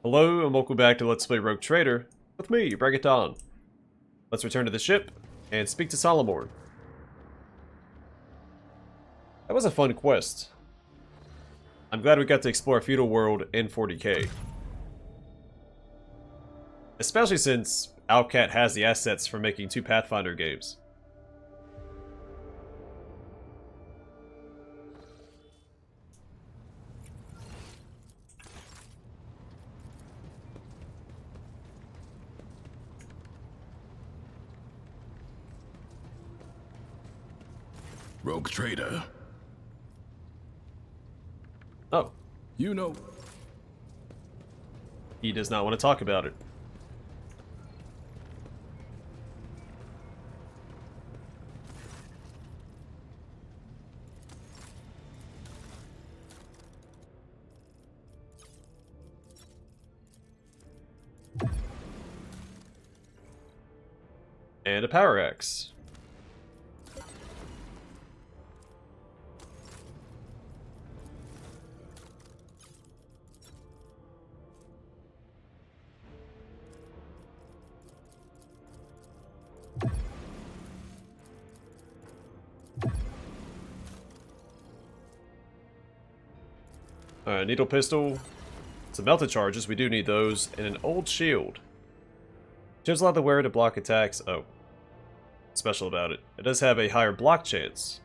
Hello and welcome back to Let's Play Rogue Trader with me, Bring It On. Let's return to the ship and speak to Solomon. That was a fun quest. I'm glad we got to explore a feudal world in 40k. Especially since Owlcat has the assets for making 2 Pathfinder games. Rogue Trader. Oh, You know... he does not want to talk about it. And a power axe. Alright, needle pistol. Some melted charges, we do need those, and an old shield. Just allow the wearer to block attacks. Oh. Special about it. It does have a higher block chance.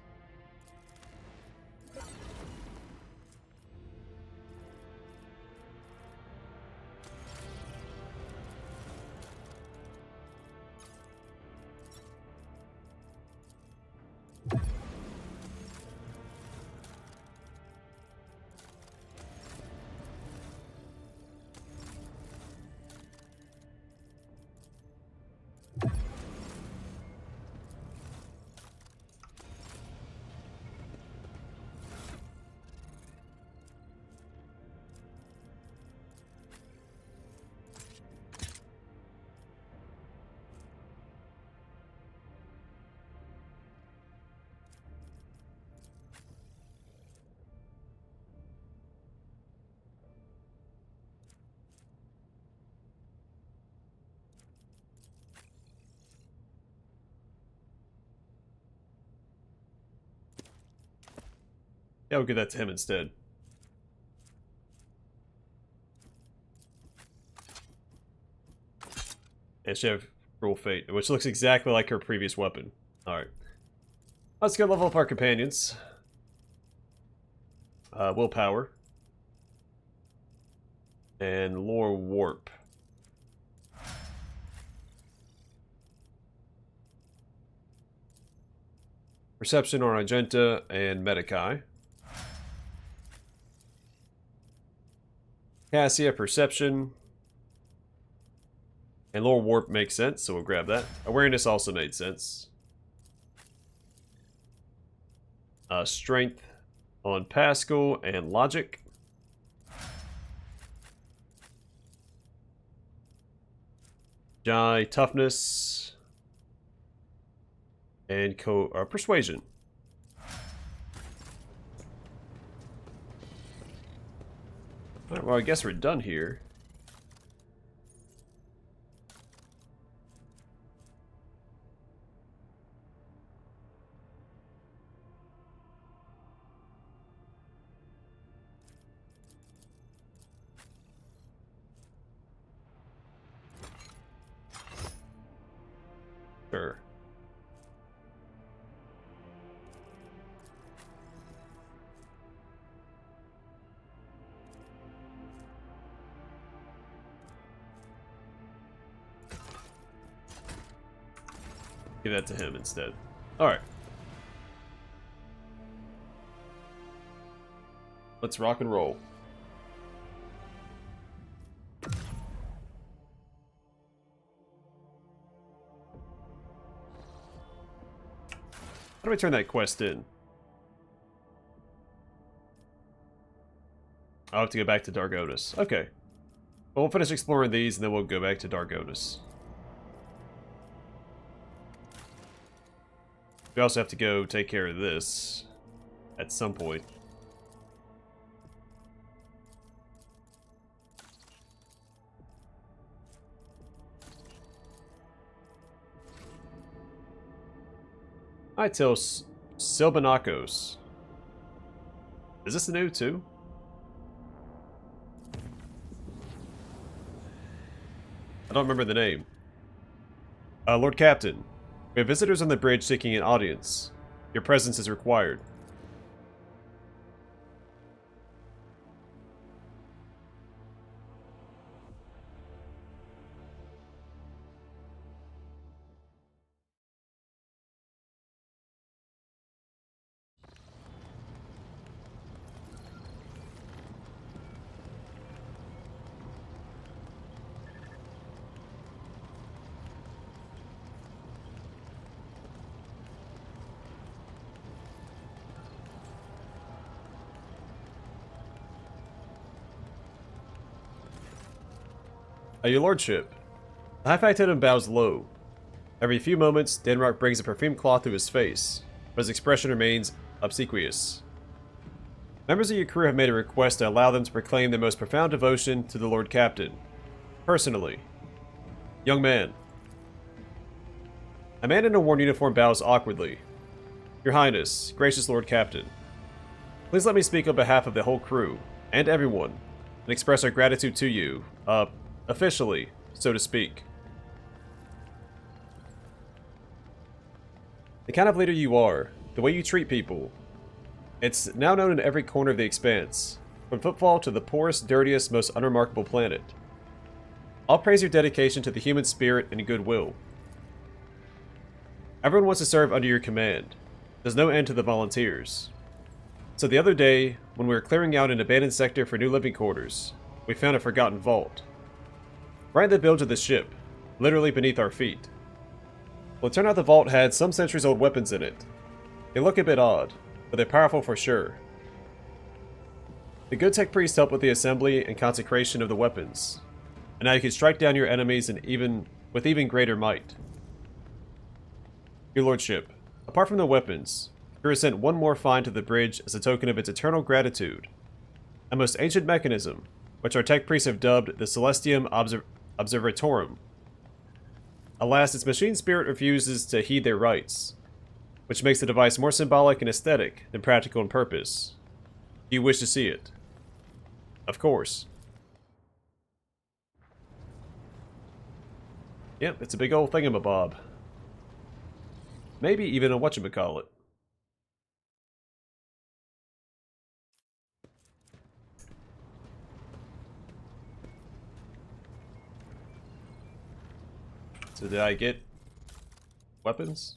Yeah, we'll give that to him instead. And she have Cruel Fate, which looks exactly like her previous weapon. Alright. Let's go level up our companions. Willpower. And Lore Warp. Perception on Argenta and Medicae. Cassia, Perception. And Lore Warp makes sense, so we'll grab that. Awareness also made sense. Strength on Pascal and Logic. Jai, Toughness. And Persuasion. Alright, well I guess we're done here. Sure. Give that to him instead. Alright. Let's rock and roll. How do we turn that quest in? I'll have to go back to Dargonis. Okay. Well, we'll finish exploring these and then we'll go back to Dargonis. We also have to go take care of this at some point. Itil Silbanakos. Is this new too? I don't remember the name. Lord Captain, we have visitors on the bridge seeking an audience. Your presence is required. Your lordship. The high factotum bows low. Every few moments, Denmark brings a perfumed cloth to his face, but his expression remains obsequious. Members of your crew have made a request to allow them to proclaim their most profound devotion to the Lord Captain. Personally. Young man. A man in a worn uniform bows awkwardly. Your Highness, gracious Lord Captain. Please let me speak on behalf of the whole crew, and everyone, and express our gratitude to you, officially, so to speak. The kind of leader you are, the way you treat people, it's now known in every corner of the expanse, from Footfall to the poorest, dirtiest, most unremarkable planet. I'll praise your dedication to the human spirit and goodwill. Everyone wants to serve under your command. There's no end to the volunteers. So the other day, when we were clearing out an abandoned sector for new living quarters, we found a forgotten vault. Right in the bilge of the ship, literally beneath our feet. Well, it turned out the vault had some centuries-old weapons in it. They look a bit odd, but they're powerful for sure. The good tech priest helped with the assembly and consecration of the weapons, and now you can strike down your enemies with even greater might. Your lordship, apart from the weapons, you sent one more find to the bridge as a token of its eternal gratitude. A most ancient mechanism, which our tech priests have dubbed the Celestium Observatorum. Alas, its machine spirit refuses to heed their rites, which makes the device more symbolic and aesthetic than practical in purpose. Do you wish to see it? Of course. Yep, it's a big old thingamabob. Maybe even a whatchamacallit. So did I get weapons?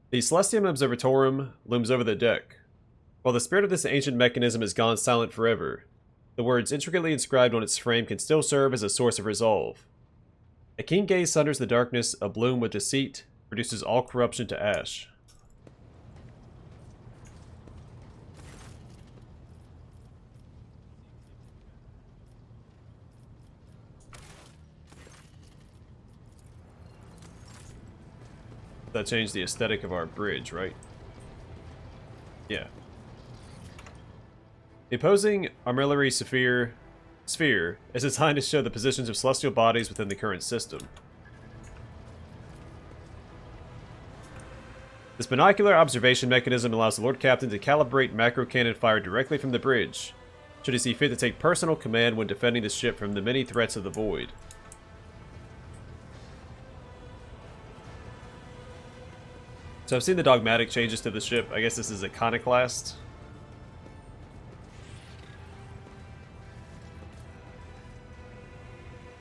The Celestium Observatorum looms over the deck. While the spirit of this ancient mechanism is gone silent forever, the words intricately inscribed on its frame can still serve as a source of resolve. A keen gaze sunders the darkness, abloom with deceit, reduces all corruption to ash. That changed the aesthetic of our bridge, right? Yeah. The opposing armillary sphere is designed to show the positions of celestial bodies within the current system. This binocular observation mechanism allows the Lord Captain to calibrate macro cannon fire directly from the bridge, should he see fit to take personal command when defending the ship from the many threats of the void. So I've seen the dogmatic changes to the ship. I guess this is Iconoclast.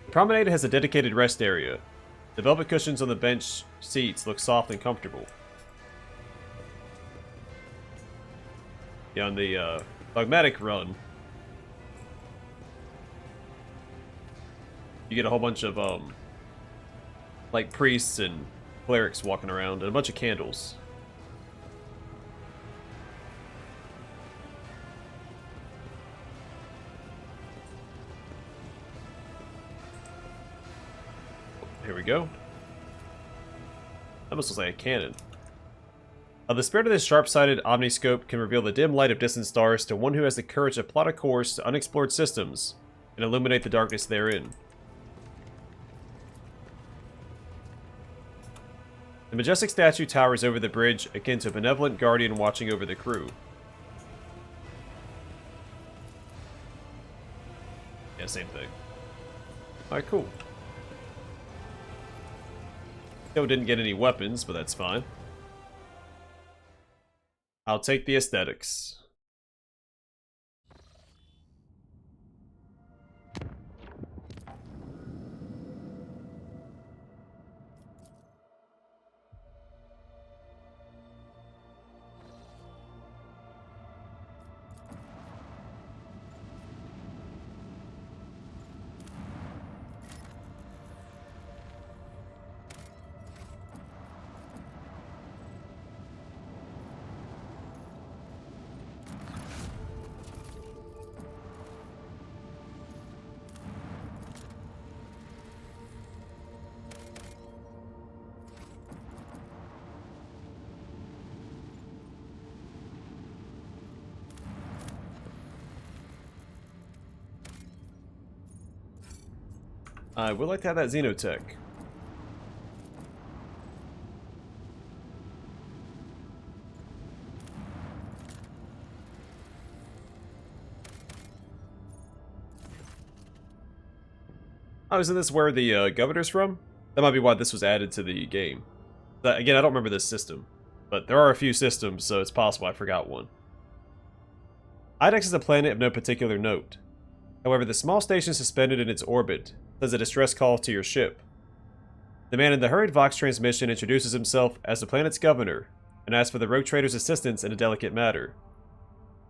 The promenade has a dedicated rest area. The velvet cushions on the bench seats look soft and comfortable. Yeah, on the dogmatic run, you get a whole bunch of like priests and clerics walking around and a bunch of candles. Here we go. That must look like a cannon. The spirit of this sharp-sighted omniscope can reveal the dim light of distant stars to one who has the courage to plot a course to unexplored systems and illuminate the darkness therein. The majestic statue towers over the bridge, akin to a benevolent guardian watching over the crew. Yeah, same thing. Alright, cool. Still didn't get any weapons, but that's fine. I'll take the aesthetics. I would like to have that Xenotech. Oh, isn't this where the governor's from? That might be why this was added to the game. Again, I don't remember this system. But there are a few systems, so it's possible I forgot one. Idex is a planet of no particular note. However, the small station suspended in its orbit sends a distress call to your ship. The man in the hurried Vox transmission introduces himself as the planet's governor and asks for the rogue trader's assistance in a delicate matter.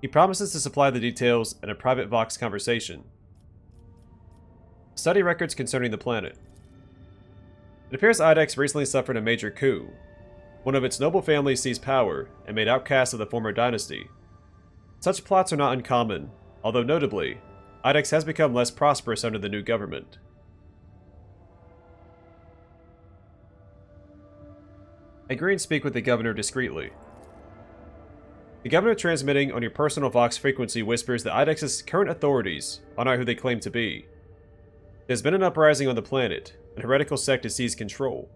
He promises to supply the details in a private Vox conversation. Study records concerning the planet. It appears Idex recently suffered a major coup. One of its noble families seized power and made outcasts of the former dynasty. Such plots are not uncommon, although notably, Idex has become less prosperous under the new government. Agree and speak with the governor discreetly. The governor transmitting on your personal Vox frequency whispers that Idex's current authorities are not who they claim to be. There's been an uprising on the planet, and heretical sect has seized control.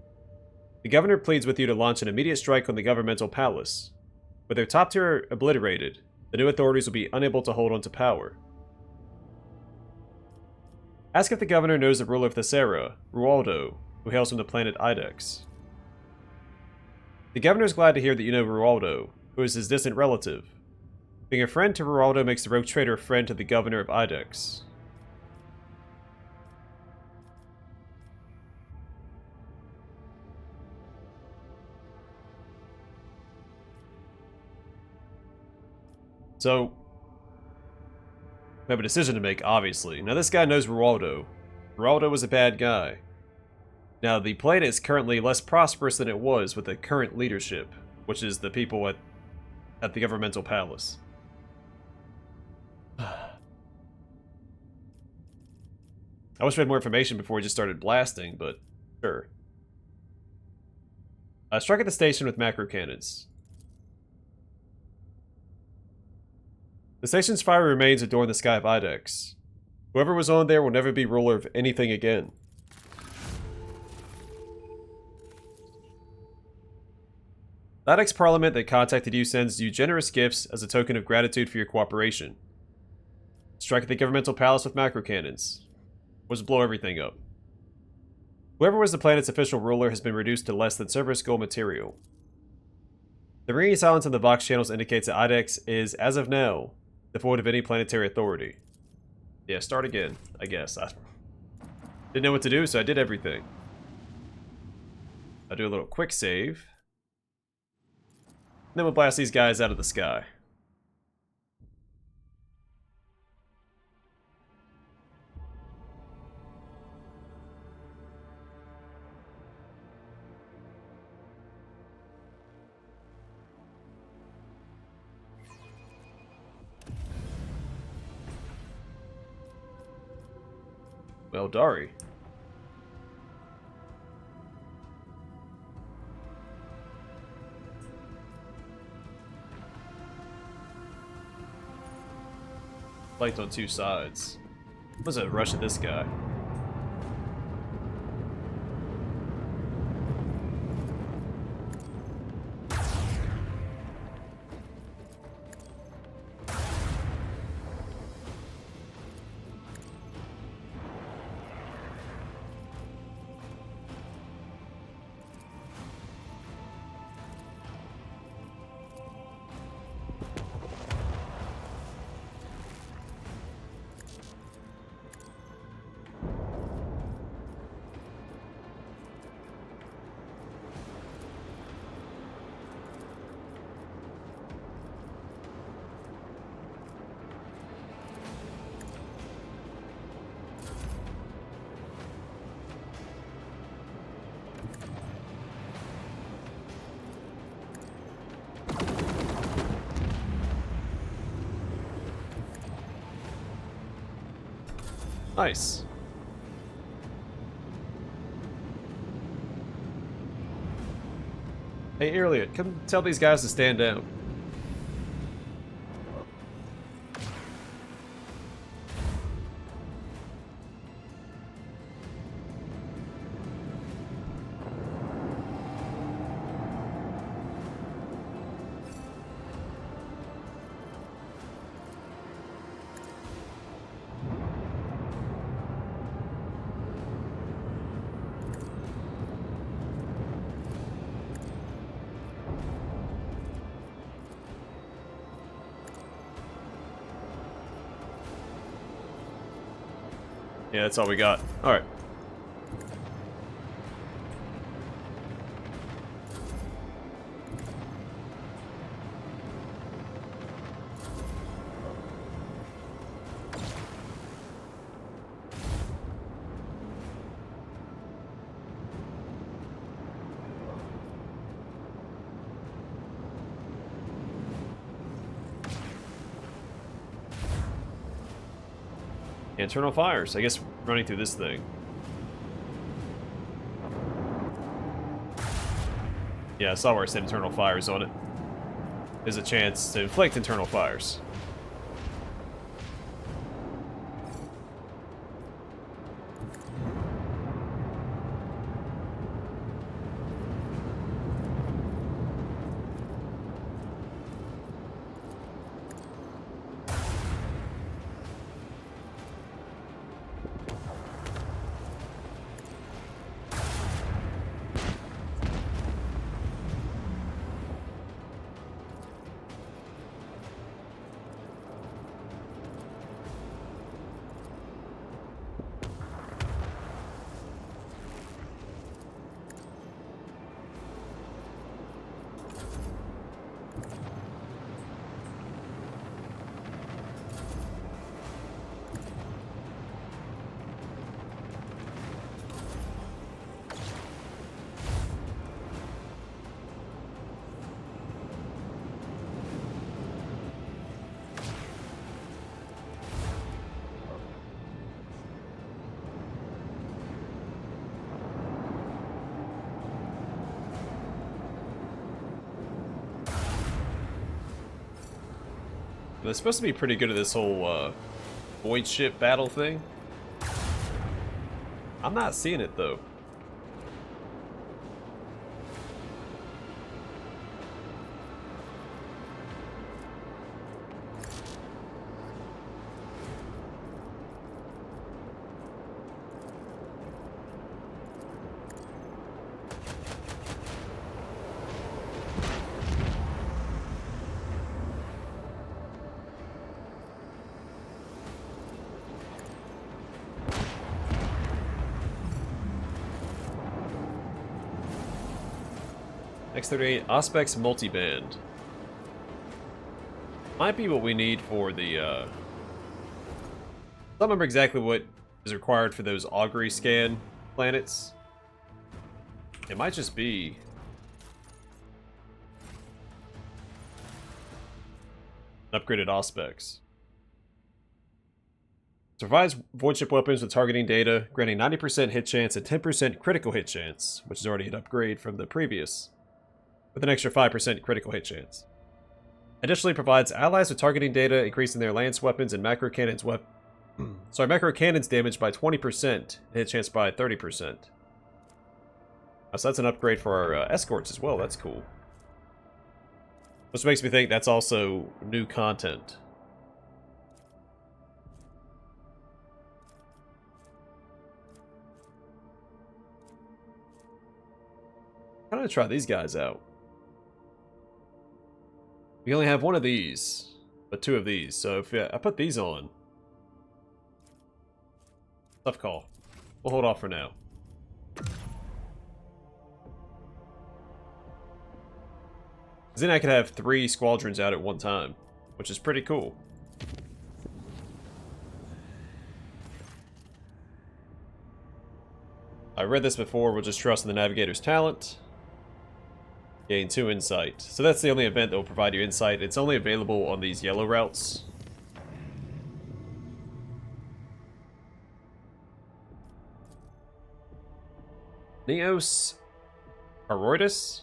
The governor pleads with you to launch an immediate strike on the governmental palace. With their top tier obliterated, the new authorities will be unable to hold on to power. Ask if the governor knows the ruler of Thessera, Rualdo, who hails from the planet Idex. The governor is glad to hear that you know Rualdo, who is his distant relative. Being a friend to Rualdo makes the rogue trader a friend to the governor of Idex. So, we have a decision to make, obviously. Now, this guy knows Rualdo. Rualdo was a bad guy. Now, the planet is currently less prosperous than it was with the current leadership, which is the people at the governmental palace. I wish we had more information before we just started blasting, but sure. Strike at the station with macro cannons. The station's fiery remains adorn the sky of Idex. Whoever was on there will never be ruler of anything again. The Idex Parliament that contacted you sends you generous gifts as a token of gratitude for your cooperation. Strike at the governmental palace with macro cannons. Or just blow everything up. Whoever was the planet's official ruler has been reduced to less than service goal material. The ringing silence in the Vox channels indicates that Idex is, as of now, devoid of any planetary authority. Yeah, start again, I guess. I didn't know what to do, so I did everything. I'll do a little quick save. And then we'll blast these guys out of the sky. Well, Dari. Flanked on two sides. Was a rush at this guy. Nice. Hey, Elliot, come tell these guys to stand down. Yeah, that's all we got. Alright. Internal fires. I guess running through this thing. Yeah, I saw where it said internal fires on it. There's a chance to inflict internal fires. They're supposed to be pretty good at this whole void ship battle thing. I'm not seeing it though. X38 Auspex multiband. Might be what we need for the I don't remember exactly what is required for those augury scan planets. It might just be upgraded Auspex. Provides void ship weapons with targeting data, granting 90% hit chance and 10% critical hit chance, which is already an upgrade from the previous, with an extra 5% critical hit chance. Additionally, provides allies with targeting data, increasing their lance weapons and macro cannons So our macro cannon's damaged by 20%, hit chance by 30%. So that's an upgrade for our escorts as well, that's cool. Which makes me think that's also new content. I'm gonna try these guys out. We only have one of these, but two of these, so if I put these on... Tough call. We'll hold off for now. Then I could have 3 squadrons out at one time, which is pretty cool. I read this before, we'll just trust in the navigator's talent. Gain 2 insight. So that's the only event that will provide you insight. It's only available on these yellow routes. Neos Aroidus?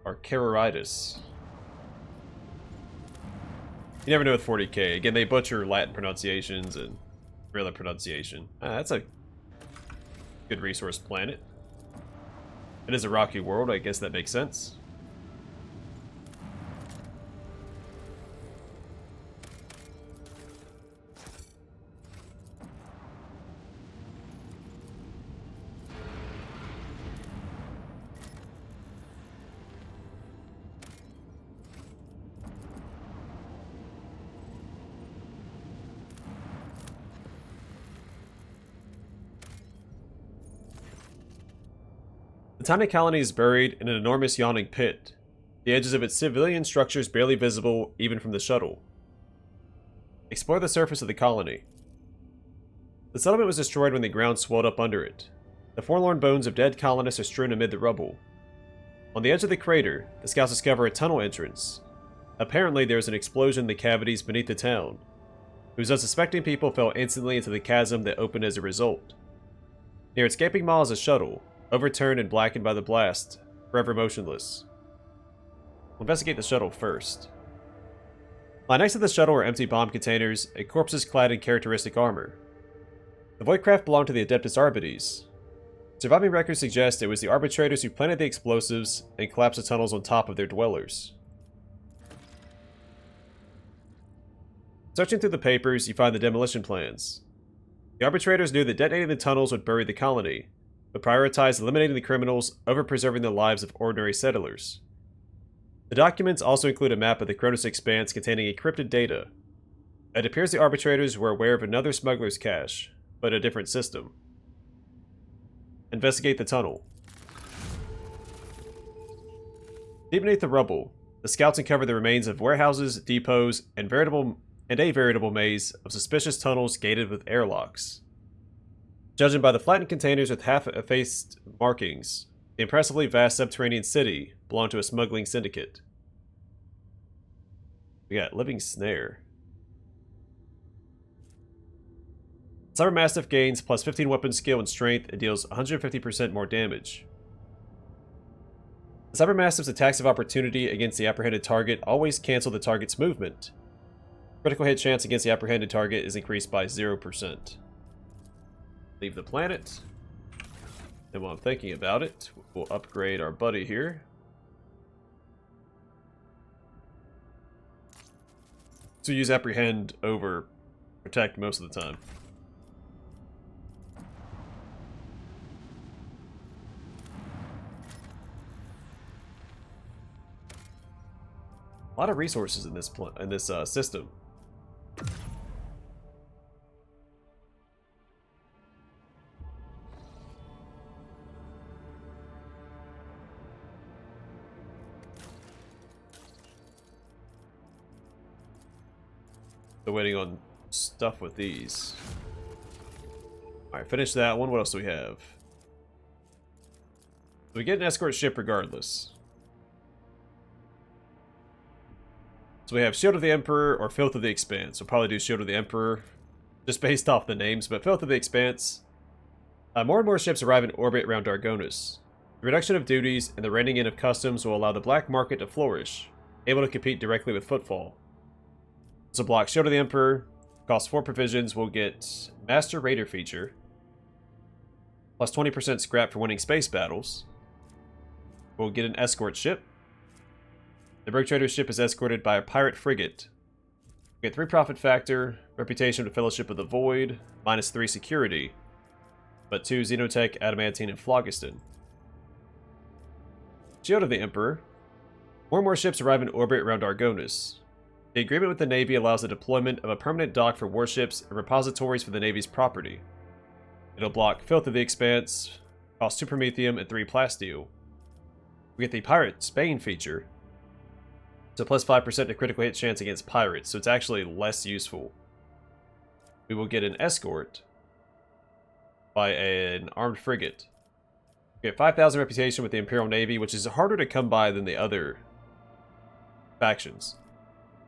Or Caroritis? You never know with 40k. Again, they butcher Latin pronunciations and real pronunciation. That's a good resource planet. It is a rocky world, I guess that makes sense. The tiny colony is buried in an enormous yawning pit, the edges of its civilian structures barely visible even from the shuttle. Explore the surface of the colony. The settlement was destroyed when the ground swelled up under it. The forlorn bones of dead colonists are strewn amid the rubble. On the edge of the crater, the scouts discover a tunnel entrance. Apparently, there is an explosion in the cavities beneath the town, whose unsuspecting people fell instantly into the chasm that opened as a result. Near its gaping maw is a shuttle, overturned and blackened by the blast, forever motionless. We'll investigate the shuttle first. Lying next to the shuttle are empty bomb containers and corpses clad in characteristic armor. The Voidcraft belonged to the Adeptus Arbites. Surviving records suggest it was the arbitrators who planted the explosives and collapsed the tunnels on top of their dwellers. Searching through the papers, you find the demolition plans. The arbitrators knew that detonating the tunnels would bury the colony, but prioritized eliminating the criminals over preserving the lives of ordinary settlers. The documents also include a map of the Kronos Expanse containing encrypted data. It appears the arbitrators were aware of another smuggler's cache, but a different system. Investigate the tunnel. Deep beneath the rubble, the scouts uncover the remains of warehouses, depots, and a veritable maze of suspicious tunnels gated with airlocks. Judging by the flattened containers with half-effaced markings, the impressively vast subterranean city belonged to a smuggling syndicate. We got Living Snare. Cybermastiff gains plus 15 weapon skill and strength and deals 150% more damage. The Cybermastiff's attacks of opportunity against the apprehended target always cancel the target's movement. Critical hit chance against the apprehended target is increased by 0%. Leave the planet. And while I'm thinking about it, we'll upgrade our buddy here. So use apprehend over protect most of the time. A lot of resources in this system. Still waiting on stuff with these. Alright, finish that one. What else do we have? We get an escort ship regardless. So we have Shield of the Emperor or Filth of the Expanse. We'll probably do Shield of the Emperor just based off the names, but Filth of the Expanse. More and more ships arrive in orbit around Dargonis. The reduction of duties and the reining in of customs will allow the black market to flourish, able to compete directly with Footfall. So block Shield of the Emperor, Cost 4 provisions. We'll get Master Raider feature. Plus 20% scrap for winning space battles. We'll get an escort ship. The Rogue Trader ship is escorted by a pirate frigate. We get 3 profit factor, reputation of the Fellowship of the Void, minus 3 security, but 2 Xenotech, Adamantine, and Phlogiston. Shield of the Emperor. More and more ships arrive in orbit around Argonis. The agreement with the Navy allows the deployment of a permanent dock for warships and repositories for the Navy's property. It'll block Filth of the Expanse, cost 2 Promethium and 3 Plasteel. We get the Pirate Spain feature. So plus 5% to critical hit chance against pirates, so it's actually less useful. We will get an escort by an armed frigate. We get 5,000 reputation with the Imperial Navy, which is harder to come by than the other factions.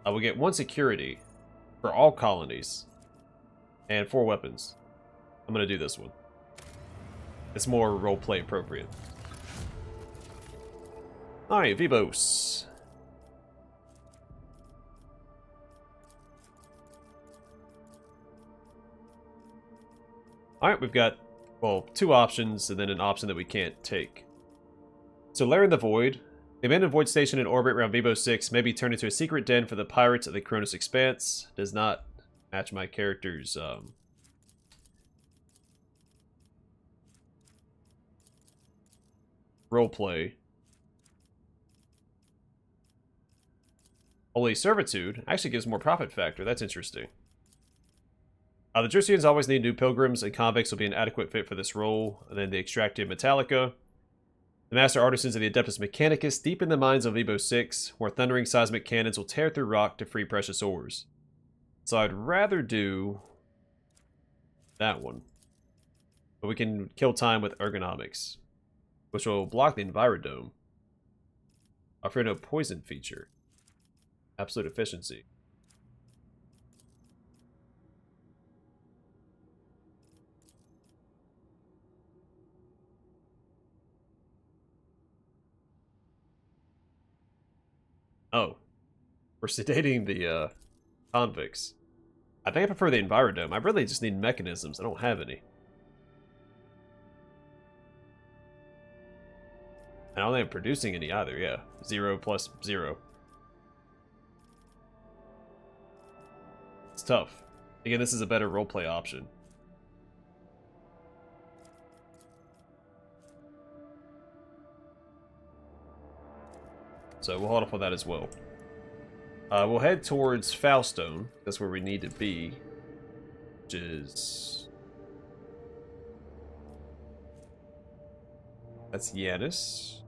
We'll get 1 security for all colonies and 4 weapons. I'm going to do this one. It's more roleplay appropriate. Alright, Vivos. Alright, we've got, well, 2 options and then an option that we can't take. So, Lair in the Void. The abandoned Void station in orbit around Vivo 6 may be turned into a secret den for the pirates of the Cronus Expanse. Does not match my character's roleplay. Holy Servitude actually gives more profit factor. That's interesting. The Drusians always need new pilgrims, and convicts will be an adequate fit for this role. And then the Extractive Metallica. The Master Artisans of the Adeptus Mechanicus deep in the mines of Vivo 6, where thundering seismic cannons will tear through rock to free precious ores. So I'd rather do that one. But we can kill time with Ergonomics, which will block the Envirodome. Offer no poison feature. Absolute efficiency. Oh. We're sedating the convicts. I think I prefer the Envirodome. I really just need mechanisms. I don't have any. I don't think I'm producing any either, yeah. 0 plus 0. It's tough. Again, this is a better roleplay option. So we'll hold off on that as well. We'll head towards Foulstone. That's where we need to be. Which is... That's Yanis.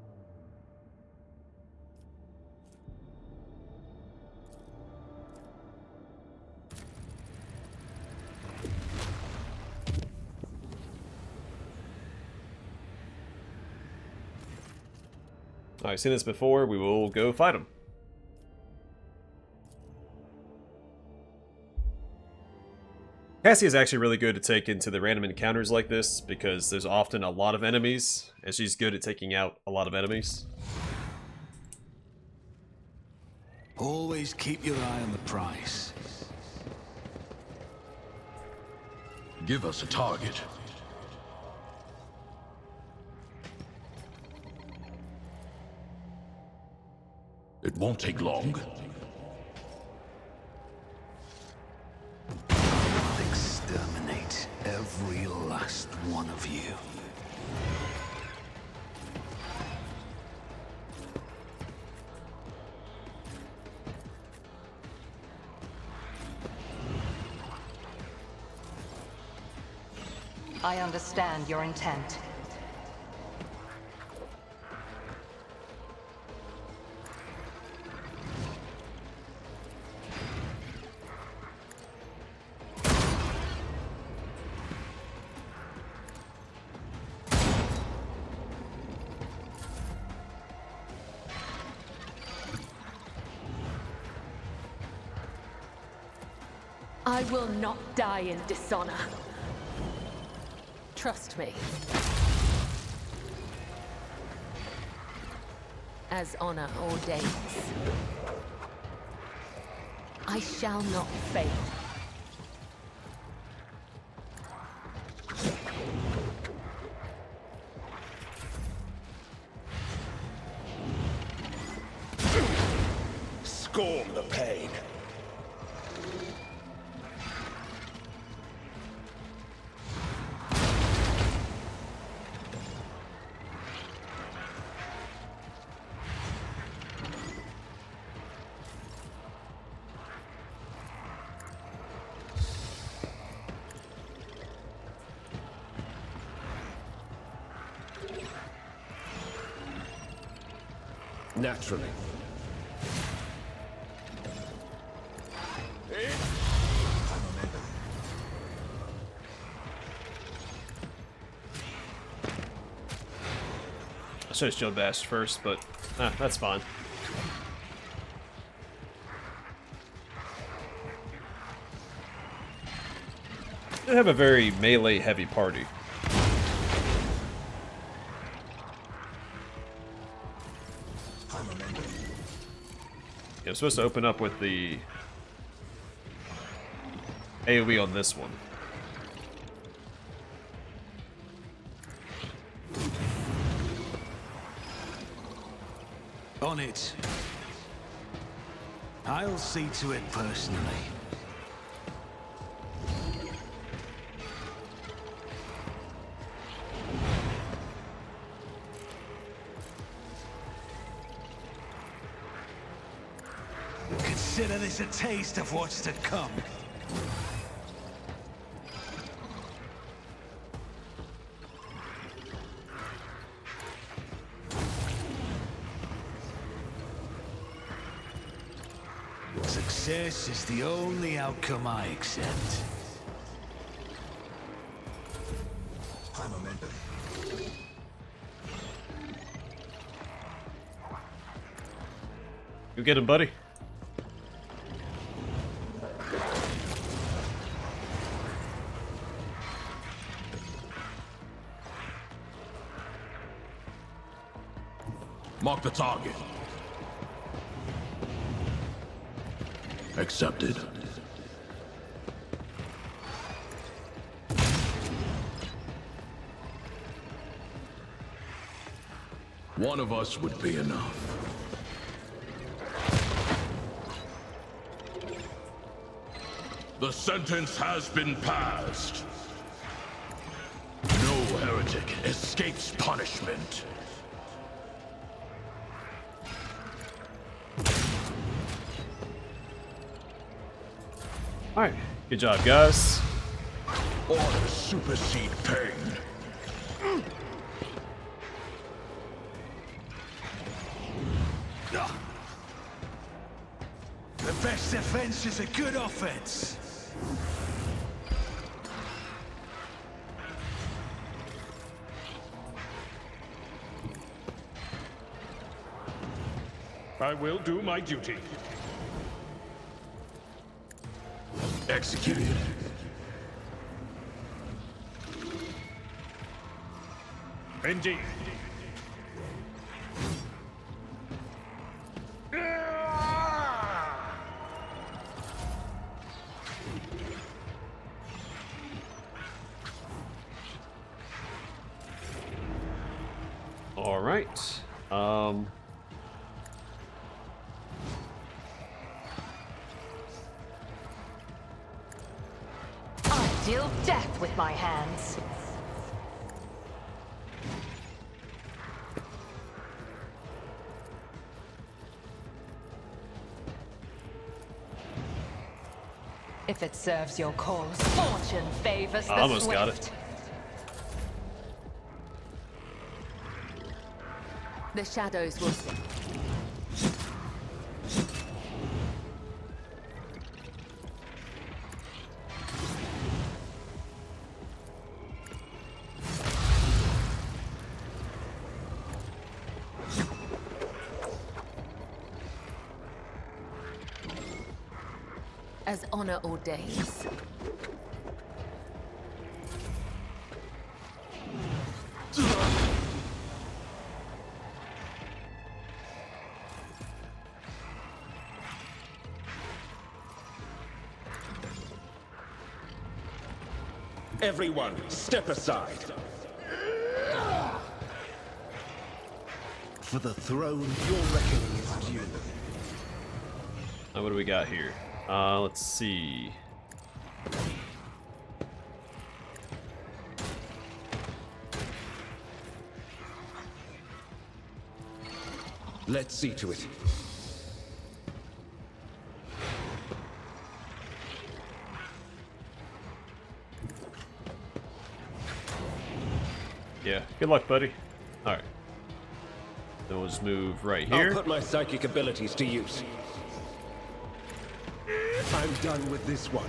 I've seen this before. We will go fight him. Cassie is actually really good to take into the random encounters like this because there's often a lot of enemies, and she's good at taking out a lot of enemies. Always keep your eye on the prize. Give us a target. It won't take long. I'll exterminate every last one of you. I understand your intent. I will not die in dishonor. Trust me. As honor ordains. I shall not fail. scorn the pain. Naturally. I should have showed Bash first, but that's fine. They have a very melee heavy party. Yeah, I'm supposed to open up with the AoE on this one. On it. I'll see to it personally. Consider this a taste of what's to come. Success is the only outcome I accept. High momentum. You get him, buddy. Mark the target. Accepted. One of us would be enough. The sentence has been passed. No heretic escapes punishment. Alright, good job, guys. Order supersede pain. The best defense is a good offense. I will do my duty. Executed. Indeed. All right. I deal death with my hands. If it serves your cause, fortune favors the I almost swift. got it. The shadows will... as honor ordains. Everyone, step aside. For the throne, your reckoning is due. What do we got here? Let's see. Let's see to it. Yeah, good luck, buddy. Alright. Then we'll just move right here. I'll put my psychic abilities to use. I'm done with this one.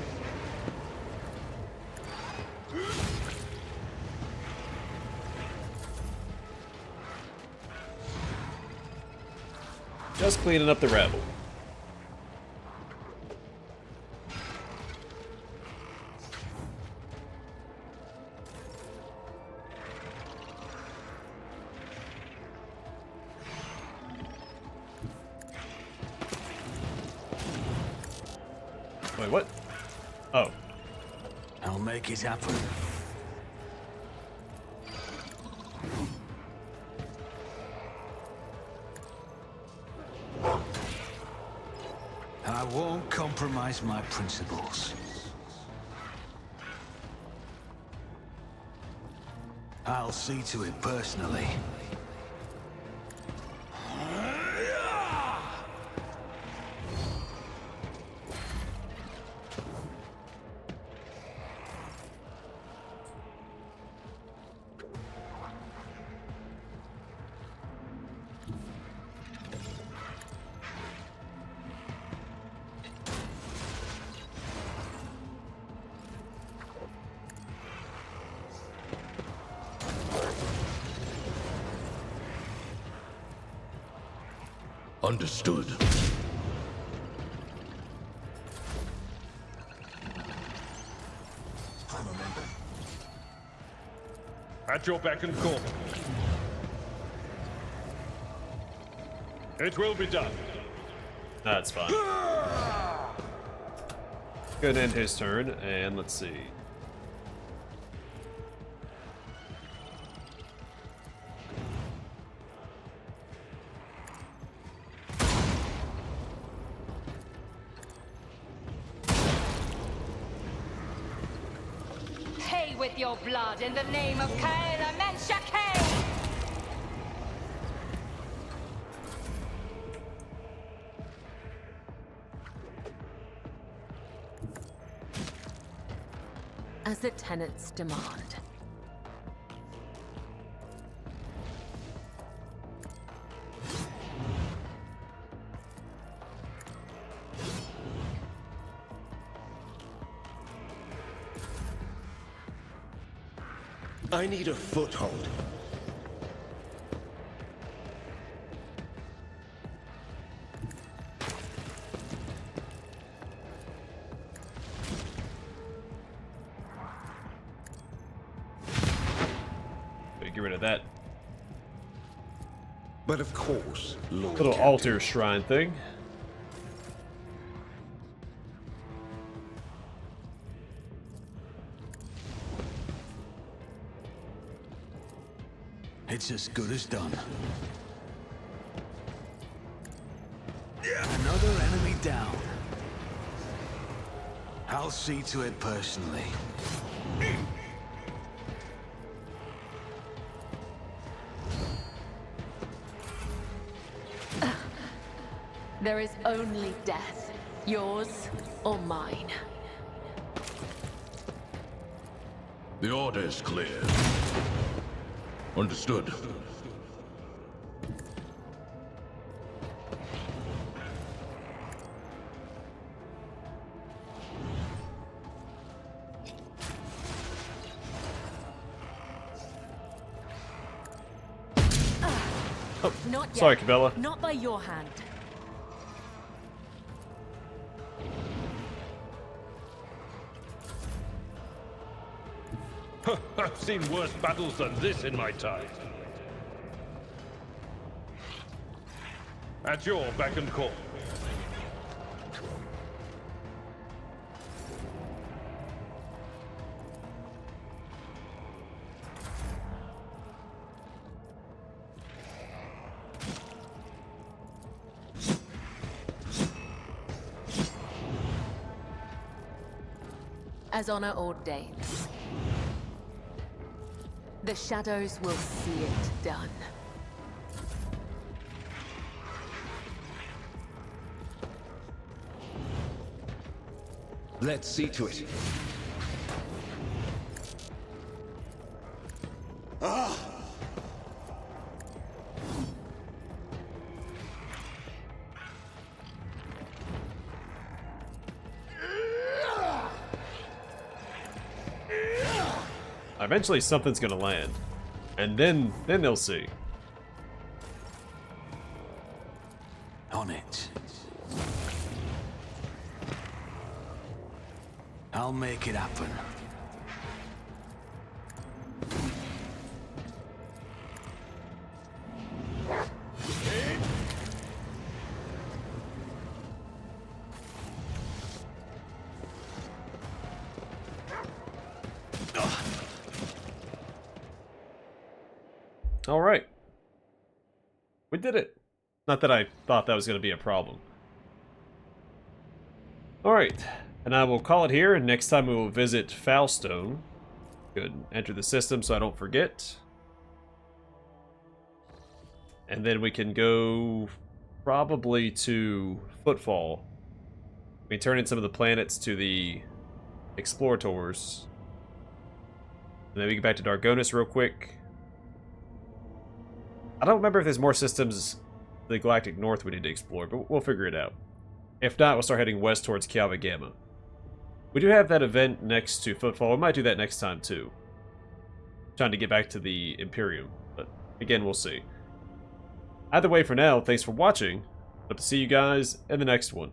Just cleaning up the rabble. Wait, what? Oh. I'll make it happen. I won't compromise my principles. I'll see to it personally. Understood. At your beck and call. It will be done. That's fine. Good, end his turn, and let's see. Pay with your blood in the name of Kaela Menshake! As the tenants demand. I need a foothold. Get rid of that But of course, Lord little Captain. altar shrine thing. It's as good as done. Another enemy down. I'll see to it personally. There is only death, yours or mine. The order is clear. Understood. Not yet. Sorry, Cabela. Not by your hand. I've seen worse battles than this in my time. At your beck and call. as honor ordains. The shadows will see it done. Let's see to it. Eventually something's gonna land. And then they'll see. On it. I'll make it happen. Alright. We did it. Not that I thought that was going to be a problem. Alright. And I will call it here, and next time we will visit Foulstone. Good. Enter the system so I don't forget. And then we can go probably to Footfall. We turn in some of the planets to the Explorators. And then we get back to Dargonis real quick. I don't remember if there's more systems to the Galactic North we need to explore, but we'll figure it out. If not, we'll start heading west towards Calva Gamma. We do have that event next to Footfall. We might do that next time, too. Trying to get back to the Imperium, but again, we'll see. Either way, for now, thanks for watching. Hope to see you guys in the next one.